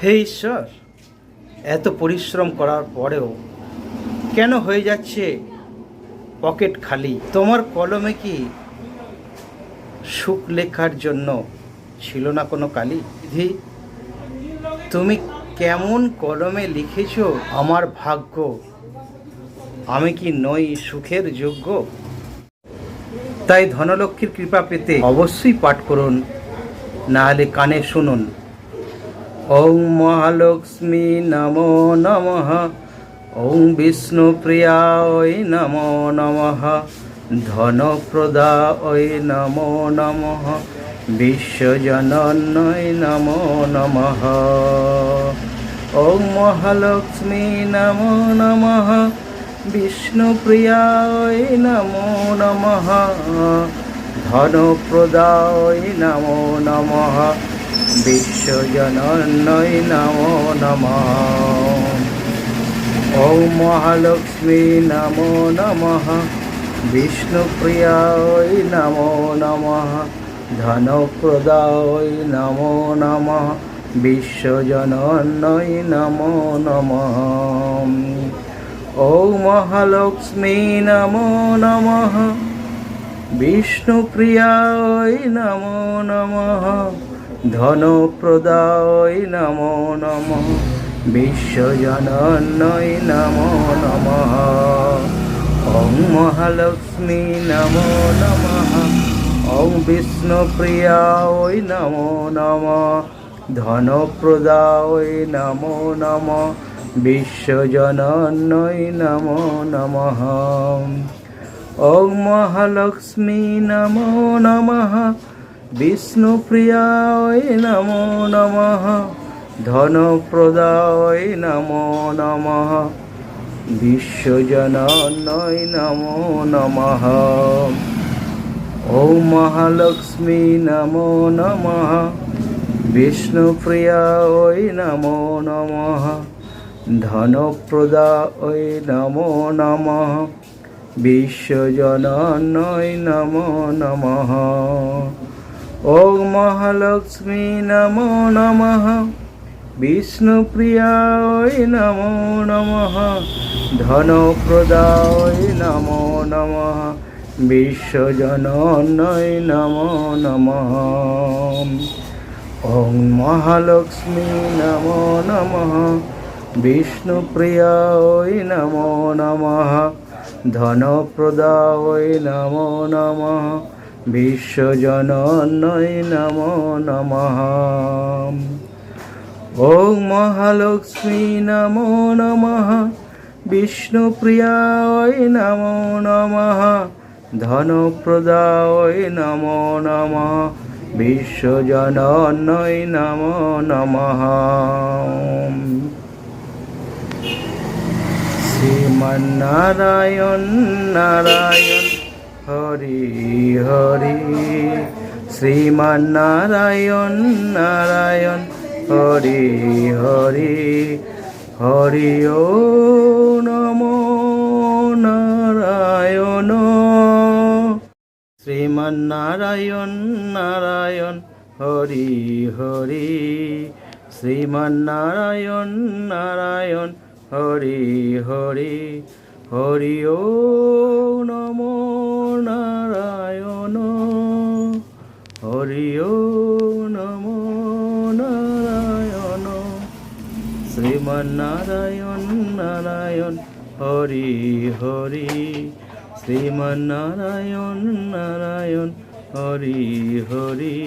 হে ঈশ্বর, এত পরিশ্রম করার পরেও কেন হয়ে যাচ্ছে পকেট খালি? তোমার কলমে কি সুখ লেখার জন্য ছিল না কোনো কালি? বিধি, তুমি কেমন কলমে লিখেছ আমার ভাগ্য, আমি কি নই সুখের যোগ্য? তাই ধনলক্ষ্মীর কৃপা পেতে অবশ্যই পাঠ করুন, না হলে কানে শুনুন। ওং মহালক্ষ্মী নমো নমঃ, ওং বিষ্ণুপ্রিয়ায় নমো নমঃ, ধনপ্রদায় নমো নমঃ, বিশ্বজনন্যয় নমো নমঃ। ওং মহালক্ষ্মী নমো নমঃ, বিষ্ণুপ্রিয়ায় নমো নমঃ, ধনপ্রদায় নমো নমঃ, বিশ্বজনন্যয় নমো নমঃ। ওং মহালক্ষ্মী নমো নমঃ, বিষ্ণুপ্রিয়ায় নমো নমঃ, ধনপ্রদায় নমো নমঃ, বিশ্বজনন্যয় নমো নমঃ। ওং মহালক্ষ্মী নমো নমঃ, বিষ্ণুপ্রিয়ায় নমো নমঃ, ধনপ্রদায় নমো নমঃ, বিশ্বজনন্যয় নমো নমঃ। ওং মহালক্ষ্মী নমো নমঃ, ওং বিষ্ণুপ্রিয়ায় নমো নমঃ, ধনপ্রদায় নমো নমঃ, বিশ্বজনন্যয় নমো নমঃ। ওং মহালক্ষ্মী নমো নমঃ, বিষ্ণুপ্রিয়ায় নমো নমঃ, ধনপ্রদায় নমো নমঃ, বিশ্বজনন্যয় নমো নমঃ। ওং মহালক্ষ্মী নমো নমঃ, বিষ্ণুপ্রিয়ায় নমো নমঃ, ধনপ্রদায় নমো নমঃ, বিশ্বজনন্যয় নমো নমঃ। ওং মহালক্ষ্মী নমো নমঃ, বিষ্ণুপ্রিয়ায় নমো নমঃ, ধনপ্রদায় নমো নমঃ, বিশ্বজনন্যয় নমো নমঃ। ওং মহালক্ষ্মী নমো নমঃ, বিষ্ণুপ্রিয়ায় নমো নমঃ, ধনপ্রদায় নমো নমঃ, বিশ্বজনন্যয় নমো নমঃ। ওং মহালক্ষ্মী নমো নমঃ, বিষ্ণুপ্রিয়ায় নমো নমঃ, ধনপ্রদায় নমো নমঃ, বিশ্বজনন্যয় নমো নমঃ। শ্রীমন্নারায়ণ নারায়ণ হরি হরি, শ্রীমন্নারায়ণ নারায়ণ হরি হরি, হরি ওম নমো নারায়ণ। শ্রীমন্নারায়ণ নারায়ণ হরি হরি, শ্রীমন্নারায়ণ নারায়ণ হরি হরি, হরি ওম নমো নারায়ণ, হরি ওম নমো নারায়ণ। শ্রীমন্নারায়ণ নারায়ণ হরি হরি, শ্রীমন্নারায়ণ নারায়ণ হরি হরি।